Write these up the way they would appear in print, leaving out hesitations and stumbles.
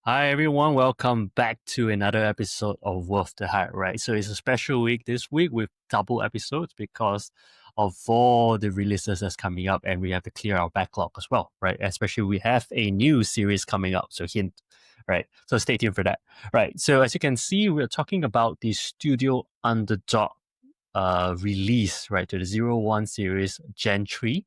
Hi everyone, welcome back to another episode of Worth the Hype, right? So it's a special week this week with double episodes because of all the releases that's coming up and we have to clear our backlog as well, right? Especially we have a new series coming up, so hint, right? So stay tuned for that. Right. So as you can see, we're talking about the Studio Underdog release, right, to the 01 series Gen 3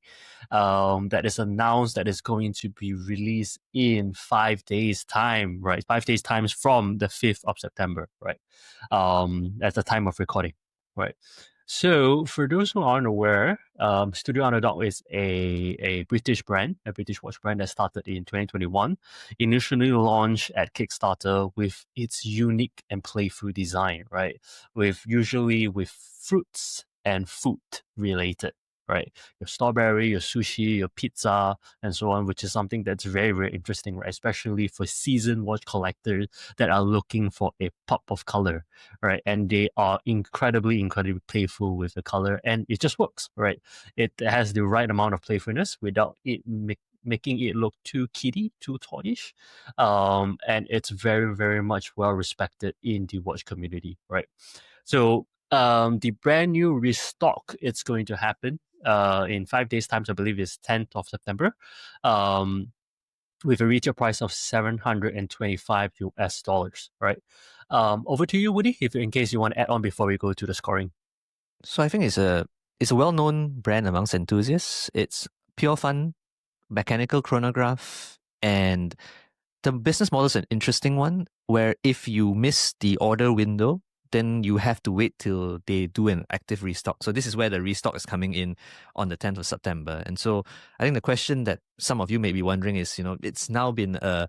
that is announced that is going to be released in 5 days' time, right? 5 days' time is from the 5th of September, right? At the time of recording, right? So, for those who aren't aware, Studio Underdog is a British brand, a British watch brand that started in 2021, initially launched at Kickstarter with its unique and playful design, right? With fruits and food related, right? Your strawberry, your sushi, your pizza, and so on, which is something that's very, very interesting, right? Especially for seasoned watch collectors that are looking for a pop of color, right? And they are incredibly, incredibly playful with the color, and it just works, right? It has the right amount of playfulness without it making it look too kiddie, too toyish, and it's very, very much well respected in the watch community, right? So the brand new restock it's going to happen in 5 days' time. So I believe it's 10th of September. With a retail price of 725 US dollars, right? Over to you, Woody, if in case you want to add on before we go to the scoring. So I think it's a well-known brand amongst enthusiasts. It's pure fun, mechanical chronograph, and the business model is an interesting one where if you miss the order window, then you have to wait till they do an active restock. So this is where the restock is coming in on the 10th of September. And so I think the question that some of you may be wondering is, it's now been a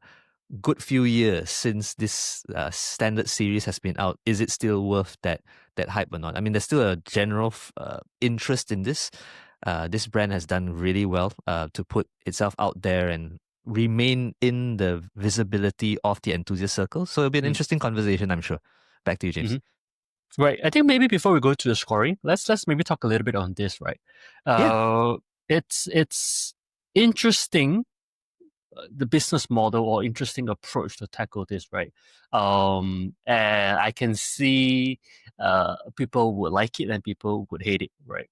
good few years since this standard series has been out. Is it still worth that hype or not? I mean, there's still a general interest in this. This brand has done really well to put itself out there and remain in the visibility of the enthusiast circle. So it'll be an interesting conversation, I'm sure. Back to you, James. Right. I think maybe before we go to the scoring, let's maybe talk a little bit on this, right? Yeah. It's interesting the business model or interesting approach to tackle this, right? And I can see people would like it and people would hate it, right?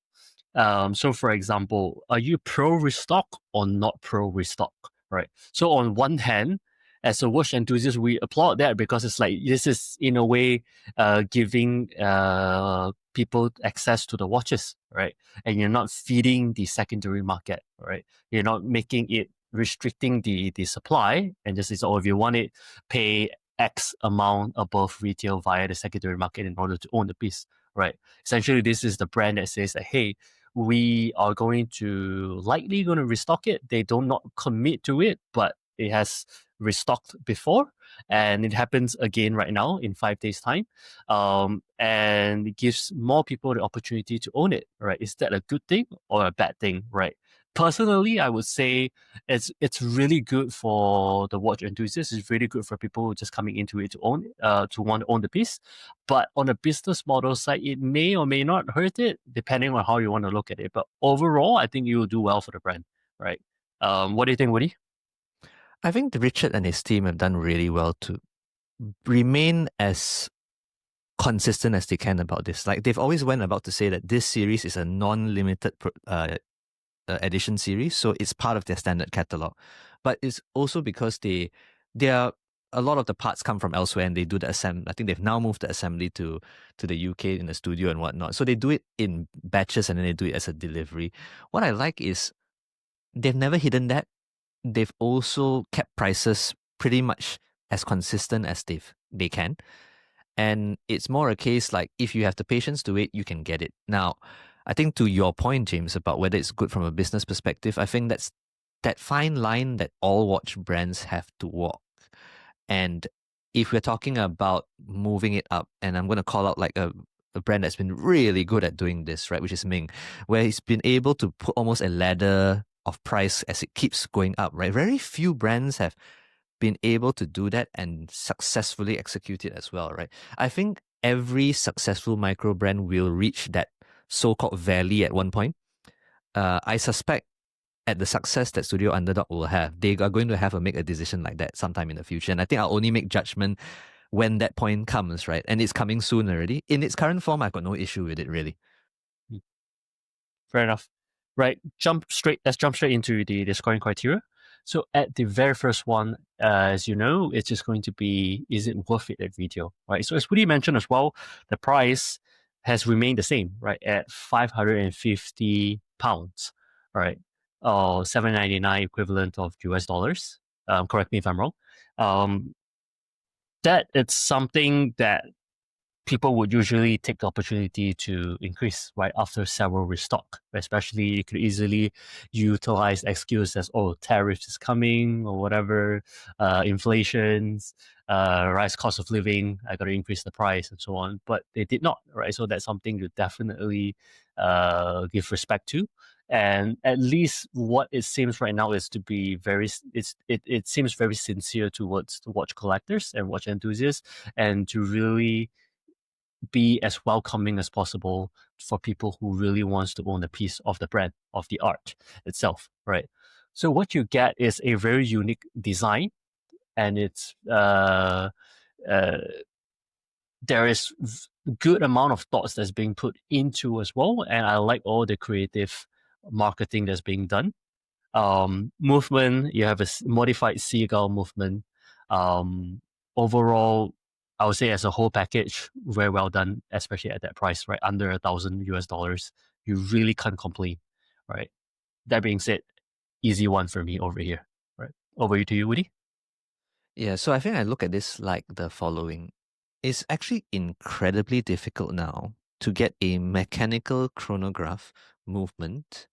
So for example, are you pro restock or not pro restock, right? So on one hand, as a watch enthusiast, we applaud that because it's like this is in a way giving people access to the watches, right? And you're not feeding the secondary market, right? You're not making it restricting the supply and just is, oh, if you want it, pay X amount above retail via the secondary market in order to own the piece, right? Essentially, this is the brand that says that, hey, we are going to likely going to restock it. They do not commit to it, but it has restocked before, and it happens again right now in 5 days' time. And it gives more people the opportunity to own it. Right? Is that a good thing or a bad thing? Right? Personally, I would say it's really good for the watch enthusiasts. It's really good for people who are just coming into it to own, to want to own the piece. But on a business model side, it may or may not hurt it, depending on how you want to look at it. But overall, I think you will do well for the brand, right? What do you think, Woody? I think Richard and his team have done really well to remain as consistent as they can about this. Like they've always went about to say that this series is a non-limited edition series, so it's part of their standard catalog. But it's also because they are a lot of the parts come from elsewhere and they do the assembly. I think they've now moved the assembly to the UK in the studio and whatnot. So they do it in batches and then they do it as a delivery. What I like is they've never hidden that. They've also kept prices pretty much as consistent as they can. And it's more a case like if you have the patience to wait, you can get it. Now, I think to your point, James, about whether it's good from a business perspective, I think that's that fine line that all watch brands have to walk. And if we're talking about moving it up, and I'm going to call out like a brand that's been really good at doing this, right, which is Ming, where he's been able to put almost a ladder of price as it keeps going up, right? Very few brands have been able to do that and successfully execute it as well, right? I think every successful micro brand will reach that so-called valley at one point. I suspect at the success that Studio Underdog will have, they are going to make a decision like that sometime in the future. And I think I'll only make judgment when that point comes, right? And it's coming soon already. In its current form, I've got no issue with it, really. Fair enough. Right. Let's jump straight into the scoring criteria. So at the very first one, as you know, it's just going to be, is it worth it at retail, right? So as Woody mentioned as well, the price has remained the same, right, at £550, right, or $7.99 equivalent of US dollars. Correct me if I'm wrong. That it's something that people would usually take the opportunity to increase right after several restock. Especially, you could easily utilize excuse as, oh, tariffs is coming or whatever, inflations, rise cost of living, I got to increase the price and so on. But they did not, right? So that's something to definitely give respect to. And at least what it seems right now is to be it seems very sincere towards the watch collectors and watch enthusiasts, and to really be as welcoming as possible for people who really wants to own a piece of the brand, of the art itself, right? So what you get is a very unique design, and it's there is good amount of thoughts that's being put into as well, and I like all the creative marketing that's being done. Movement, you have a modified seagull movement. Overall, I would say as a whole package, very well done, especially at that price, right? Under $1,000 US. You really can't complain, right? That being said, easy one for me over here, right? Over to you, Woody. Yeah, so I think I look at this like the following. It's actually incredibly difficult now to get a mechanical chronograph movement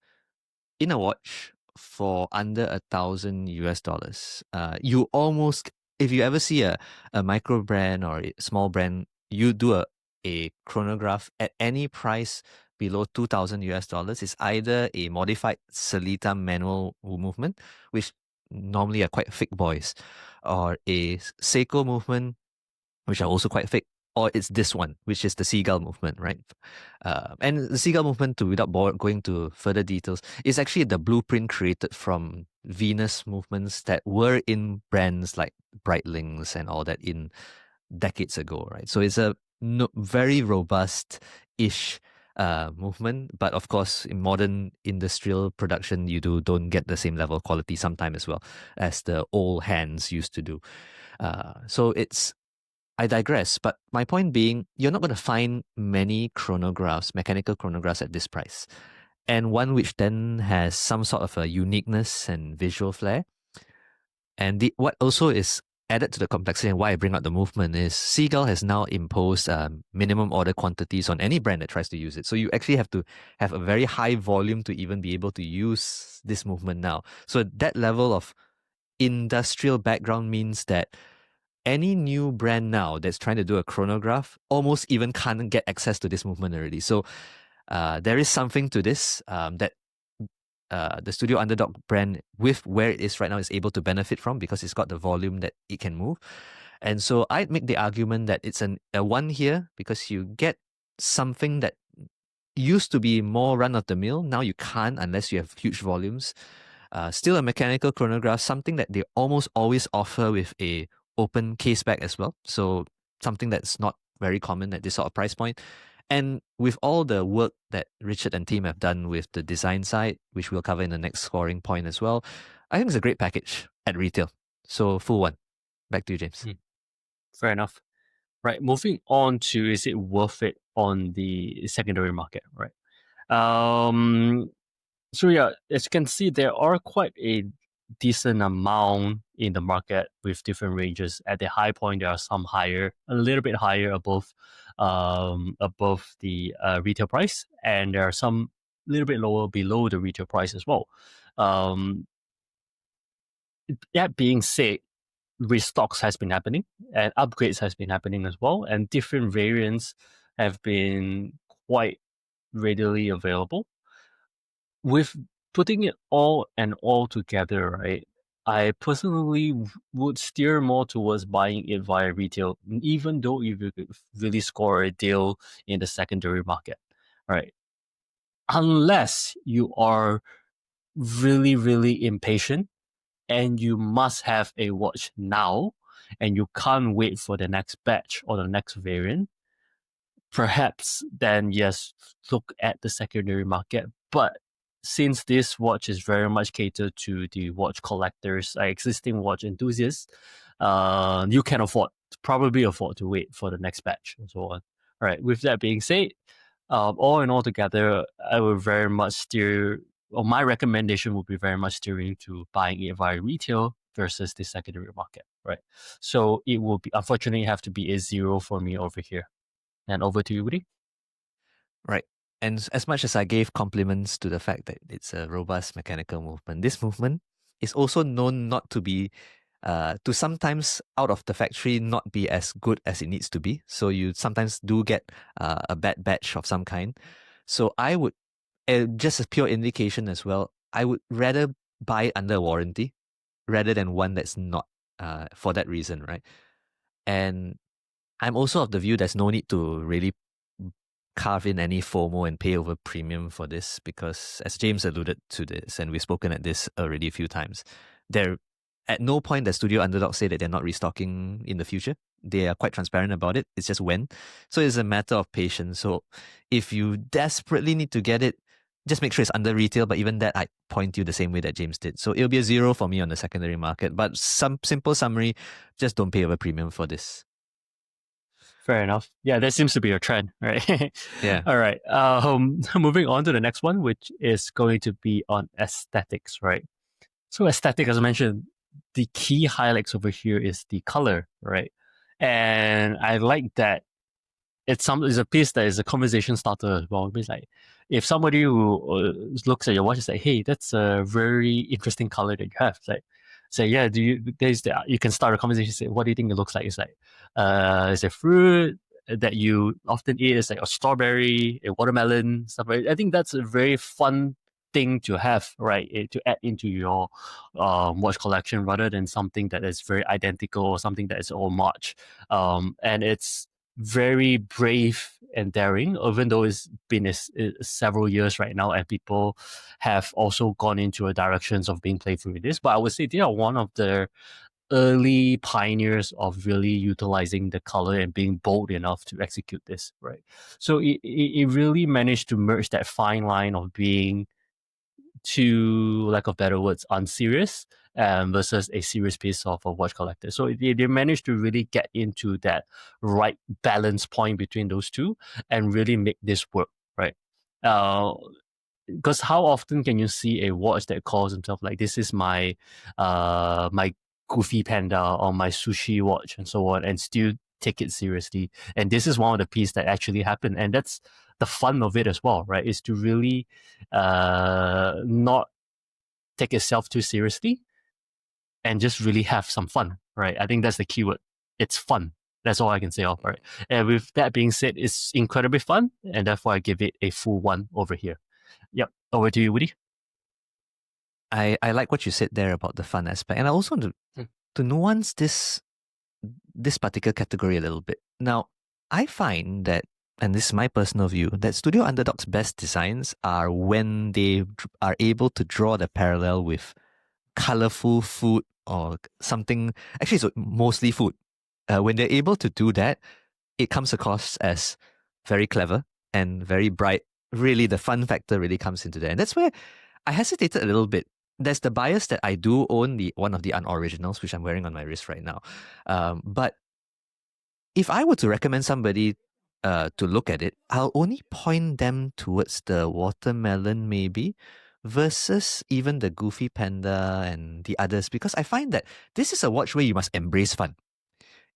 in a watch for under $1,000 US. You almost, if you ever see a micro brand or a small brand, you do a chronograph at any price below $2,000 US, it's either a modified Selita manual movement, which normally are quite thick boys, or a Seiko movement, which are also quite thick, or it's this one, which is the seagull movement, right? And the seagull movement, without going to further details, is actually the blueprint created from Venus movements that were in brands like Breitling's and all that in decades ago, right? So it's a very robust-ish movement, but of course, in modern industrial production, you don't get the same level of quality sometimes as well as the old hands used to do. So I digress, but my point being, you're not going to find many chronographs, mechanical chronographs at this price, and one which then has some sort of a uniqueness and visual flair. And what also is added to the complexity and why I bring up the movement is Seagull has now imposed minimum order quantities on any brand that tries to use it. So you actually have to have a very high volume to even be able to use this movement now. So that level of industrial background means that any new brand now that's trying to do a chronograph almost even can't get access to this movement already. So there is something to this that the Studio Underdog brand, with where it is right now, is able to benefit from because it's got the volume that it can move. And so I'd make the argument that it's a one here because you get something that used to be more run-of-the-mill. Now you can't unless you have huge volumes. Still a mechanical chronograph, something that they almost always offer with a open case back as well. So something that's not very common at this sort of price point. And with all the work that Richard and team have done with the design side, which we'll cover in the next scoring point as well, I think it's a great package at retail. So full one. Back to you, James. Fair enough. Right, moving on to, is it worth it on the secondary market, right? So yeah, as you can see, there are quite a decent amount in the market with different ranges. At the high point, there are some higher, a little bit higher above the retail price, and there are some a little bit lower below the retail price as well. That being said, restocks has been happening and upgrades has been happening as well, and different variants have been quite readily available. With putting it all together, right, I personally would steer more towards buying it via retail, even though you could really score a deal in the secondary market, right? Unless you are really, really impatient and you must have a watch now and you can't wait for the next batch or the next variant, perhaps then yes, look at the secondary market. But since this watch is very much catered to the watch collectors, existing watch enthusiasts, you can probably afford to wait for the next batch and so on. All right. With that being said, all in all together, I would very much steer, or my recommendation would be very much steering to buying it via retail versus the secondary market, right? So it will be unfortunately have to be a zero for me over here. And over to you, Woody. Right. And as much as I gave compliments to the fact that it's a robust mechanical movement, this movement is also known not to be, to sometimes out of the factory not be as good as it needs to be. So you sometimes do get a bad batch of some kind. So I would, just a pure indication as well, I would rather buy under warranty rather than one that's not, for that reason, right? And I'm also of the view there's no need to really carve in any FOMO and pay over premium for this because, as James alluded to this, and we've spoken at this already a few times, there at no point does Studio Underdog say that they're not restocking in the future. They are quite transparent about it. It's just when. So it's a matter of patience. So if you desperately need to get it, just make sure it's under retail. But even that, I point you the same way that James did. So it'll be a zero for me on the secondary market. But some simple summary, just don't pay over premium for this. Fair enough. Yeah, that seems to be a trend, right? Yeah. All right. Moving on to the next one, which is going to be on aesthetics, right? So aesthetic, as I mentioned, the key highlights over here is the color, right? And I like that it's a piece that is a conversation starter as well. It's like if somebody who looks at your watch and say, "Hey, that's a very interesting color that you have," it's like say, "Yeah, do you?" You can start a conversation. Say, "What do you think it looks like?" It's like, "Is a fruit that you often eat? It's like a strawberry, a watermelon, stuff." Right? I think that's a very fun thing to have, right? To add into your watch collection rather than something that is very identical or something that is all much. And it's very brave and daring, even though it's been several years right now, and people have also gone into a directions of being playful with this. But I would say they are one of the early pioneers of really utilizing the color and being bold enough to execute this, right? So it really managed to merge that fine line of being, to lack of better words, unserious versus a serious piece of a watch collector. So they managed to really get into that right balance point between those two and really make this work, right? Because how often can you see a watch that calls himself like, this is my my goofy panda or my sushi watch and so on, and still take it seriously? And this is one of the pieces that actually happened, and that's the fun of it as well, right? Is to really not take itself too seriously and just really have some fun, right? I think that's the keyword. It's fun. That's all I can say off, right? And with that being said, it's incredibly fun, and therefore I give it a full one over here. Yep. Over to you, Woody. I like what you said there about the fun aspect. And I also want to nuance this particular category a little bit. Now, I find that, and this is my personal view, that Studio Underdog's best designs are when they are able to draw the parallel with colorful food or something. Actually, it's mostly food. When they're able to do that, it comes across as very clever and very bright. Really, the fun factor really comes into there. And that's where I hesitated a little bit. There's the bias that I do own one of the unoriginals, which I'm wearing on my wrist right now. But if I were to recommend somebody to look at it, I'll only point them towards the watermelon maybe versus even the Goofy Panda and the others, because I find that this is a watch where you must embrace fun.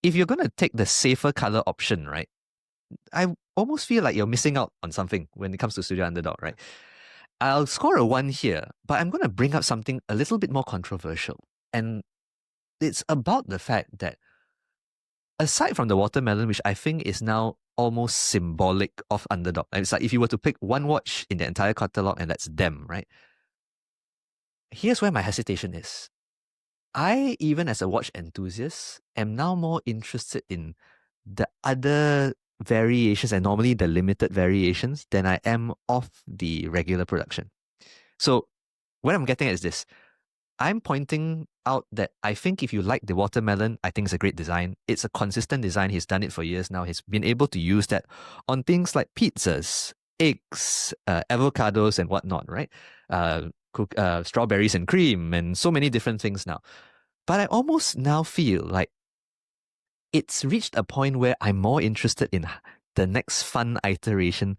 If you're going to take the safer color option, right, I almost feel like you're missing out on something when it comes to Studio Underdog, right? I'll score a 1 here, but I'm going to bring up something a little bit more controversial. And it's about the fact that aside from the watermelon, which I think is now almost symbolic of Underdog, it's like if you were to pick one watch in the entire catalog and that's them, right? Here's where my hesitation is. I, even as a watch enthusiast, am now more interested in the other variations and normally the limited variations than I am of the regular production. So what I'm getting at is this. I'm pointing out that I think if you like the watermelon, I think it's a great design. It's a consistent design. He's done it for years now. He's been able to use that on things like pizzas, eggs, avocados, and whatnot, right? Strawberries and cream, and so many different things now. But I almost now feel like it's reached a point where I'm more interested in the next fun iteration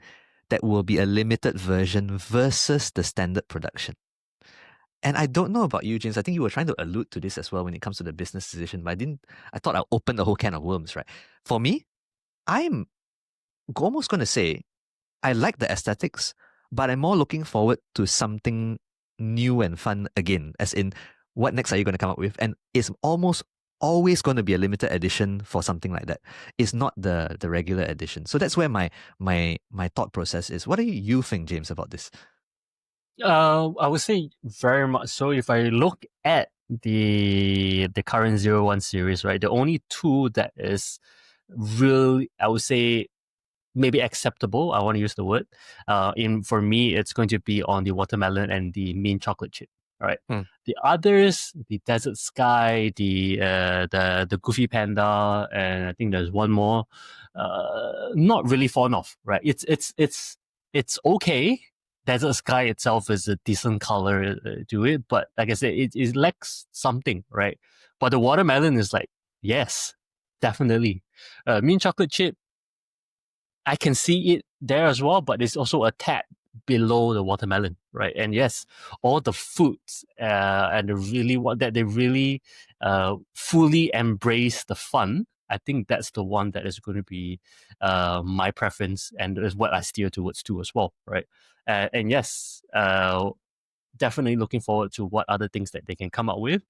that will be a limited version versus the standard production. And I don't know about you, James. I think you were trying to allude to this as well when it comes to the business decision, but I didn't. I thought I'll open the whole can of worms, right? For me, I'm almost going to say I like the aesthetics, but I'm more looking forward to something new and fun again, as in what next are you going to come up with? And it's almost always going to be a limited edition for something like that. It's not the regular edition. So that's where my thought process is. What do you think, James, about this? I would say very much so. If I look at the current 01 series, right, the only two that is really, I would say, maybe acceptable, I want to use the word, for me, it's going to be on the watermelon and the mint chocolate chip. Right. The others, the desert sky, the goofy panda, and I think there's one more. Not really fond of. Right. It's okay. Desert sky itself is a decent color to it, but like I said, it lacks something, right? But the watermelon is like, yes, definitely. Mint chocolate chip, I can see it there as well, but it's also a tad below the watermelon, right? And yes, all the foods and the really what that they really fully embrace the fun. I think that's the one that is going to be my preference, and is what I steer towards too as well, right? And yes, definitely looking forward to what other things that they can come up with.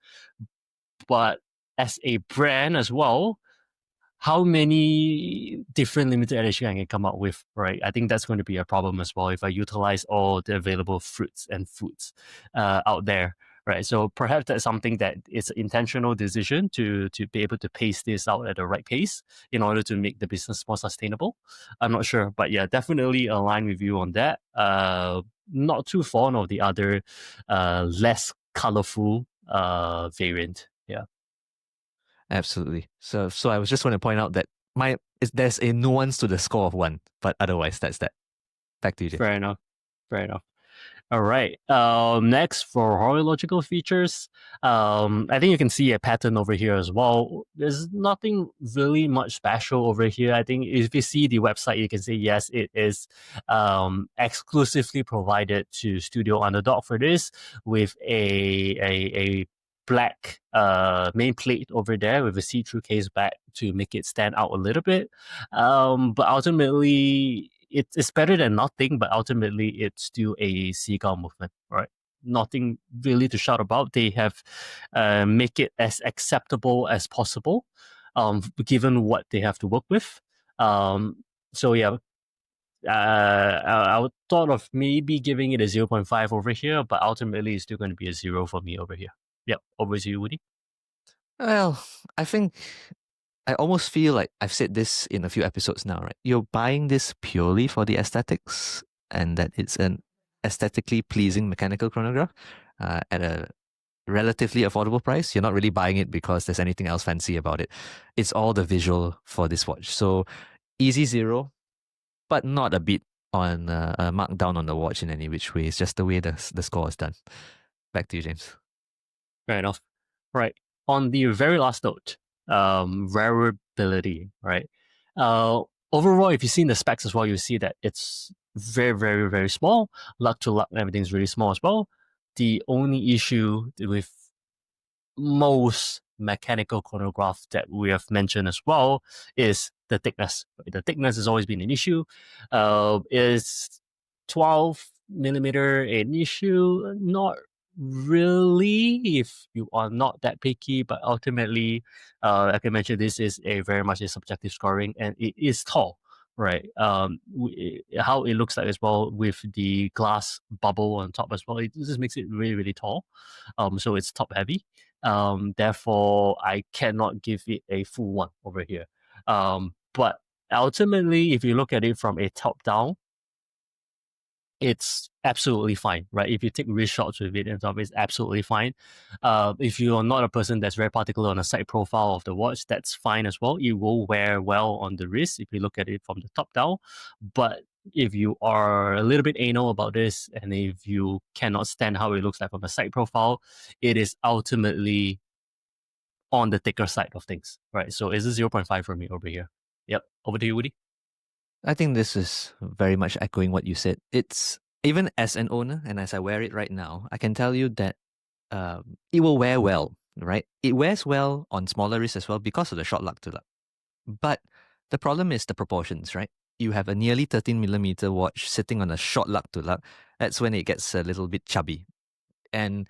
But as a brand as well, how many different limited edition I can come up with, right? I think that's going to be a problem as well if I utilize all the available fruits and foods out there, right? So perhaps that's something that is an intentional decision to be able to pace this out at the right pace in order to make the business more sustainable. I'm not sure, but yeah, definitely align with you on that. Not too fond of the other less colorful variant. Yeah. Absolutely. So I was just going to point out that there's a nuance to the score of 1, but otherwise that's that. Back to you, James. Fair enough. Fair enough. All right. Next for horological features, I think you can see a pattern over here as well. There's nothing really much special over here. I think if you see the website, you can say yes, it is exclusively provided to Studio Underd0g for this, with a black main plate over there with a see-through case back to make it stand out a little bit. But ultimately, it's better than nothing, but ultimately it's still a seagull movement, right? Nothing really to shout about. They have make it as acceptable as possible, given what they have to work with. So yeah, I would thought of maybe giving it a 0.5 over here, but ultimately it's still going to be a 0 for me over here. Yep, over to you, Woody. Well, I think I almost feel like I've said this in a few episodes now, right? You're buying this purely for the aesthetics and that it's an aesthetically pleasing mechanical chronograph at a relatively affordable price. You're not really buying it because there's anything else fancy about it. It's all the visual for this watch. So easy 0, but not a bit on a markdown on the watch in any which way. It's just the way the score is done. Back to you, James. Fair enough. Right. On the very last note, wearability, right? Overall, if you've seen the specs as well, you see that it's very, very, very small. Luck to luck, everything's really small as well. The only issue with most mechanical chronograph that we have mentioned as well is the thickness. The thickness has always been an issue. Is 12 millimeter an issue? Not really, if you are not that picky, but ultimately, like I mentioned, this is a very much a subjective scoring, and it is tall, right? How it looks like as well with the glass bubble on top as well, it just makes it really, really tall. So it's top heavy. Therefore, I cannot give it a full 1 over here. But ultimately, if you look at it from a top down, it's absolutely fine, right? If you take wrist shots with it and stuff, it's absolutely fine. If you are not a person that's very particular on the side profile of the watch, that's fine as well. It will wear well on the wrist if you look at it from the top down. But if you are a little bit anal about this, and if you cannot stand how it looks like from a side profile, it is ultimately on the thicker side of things, right? So it's a 0.5 for me over here. Yep. Over to you, Woody. I think this is very much echoing what you said. It's even as an owner, and as I wear it right now, I can tell you that it will wear well, right? It wears well on smaller wrists as well because of the short lug to lug. But the problem is the proportions, right? You have a nearly 13mm watch sitting on a short lug to lug. That's when it gets a little bit chubby. And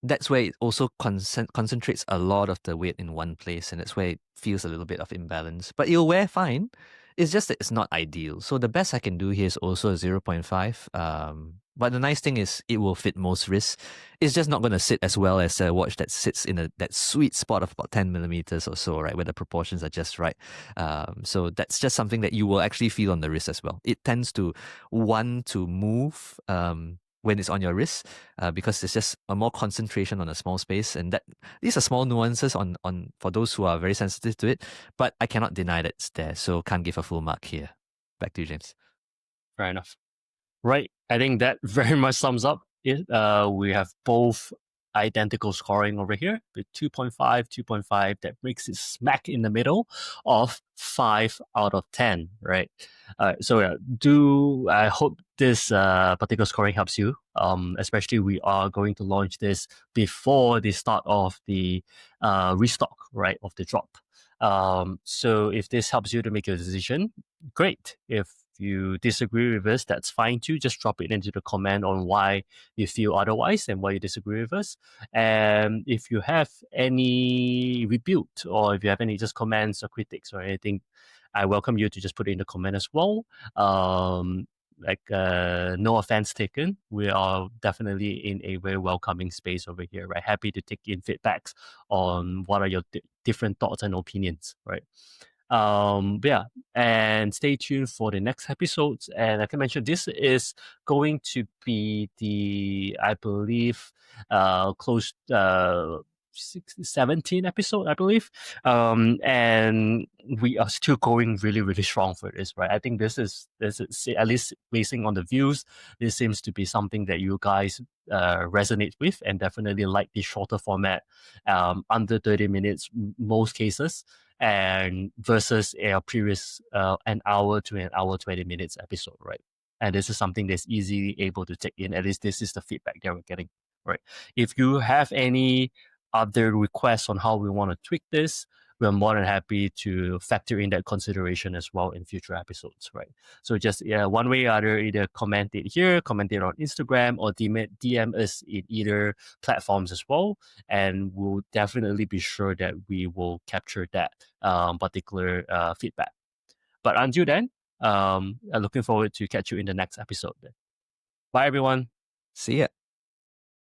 that's where it also concentrates a lot of the weight in one place, and that's where it feels a little bit of imbalance. But it'll wear fine. It's just that it's not ideal. So the best I can do here is also a 0.5. But the nice thing is it will fit most wrists. It's just not going to sit as well as a watch that sits in that sweet spot of about 10mm or so, right, where the proportions are just right. So that's just something that you will actually feel on the wrist as well. It tends to want to move when it's on your wrist, because there's just a more concentration on a small space, and that these are small nuances on for those who are very sensitive to it. But I cannot deny that it's there, so can't give a full mark here. Back to you, James. Fair enough. Right. I think that very much sums up it. We have both identical scoring over here with 2.5, 2.5. That makes it smack in the middle of 5 out of 10, right? So yeah, I hope this particular scoring helps you. Especially we are going to launch this before the start of the restock, right, of the drop. So if this helps you to make your decision, great. If you disagree with us, that's fine too. Just drop it into the comment on why you feel otherwise and why you disagree with us. And if you have any rebuke, or if you have any just comments or critics or anything, I welcome you to just put it in the comment as well. No offense taken. We are definitely in a very welcoming space over here, right? Happy to take in feedbacks on what are your different thoughts and opinions, right? But yeah, and stay tuned for the next episodes. And like I mentioned, this is going to be I believe, close 17 episode, I believe. And we are still going really, really strong for this, right? I think this is at least basing on the views, this seems to be something that you guys resonate with, and definitely like the shorter format, under 30 minutes most cases, and versus a previous an hour to an hour 20 minutes episode, right? And this is something that's easily able to take in. At least this is the feedback that we're getting, right? If you have any other requests on how we want to tweak this, we're more than happy to factor in that consideration as well in future episodes, right? So just one way or other, either comment it here, comment it on Instagram, or DM us in either platforms as well, and we'll definitely be sure that we will capture that particular feedback. But until then, I'm looking forward to catch you in the next episode. Bye, everyone. See ya.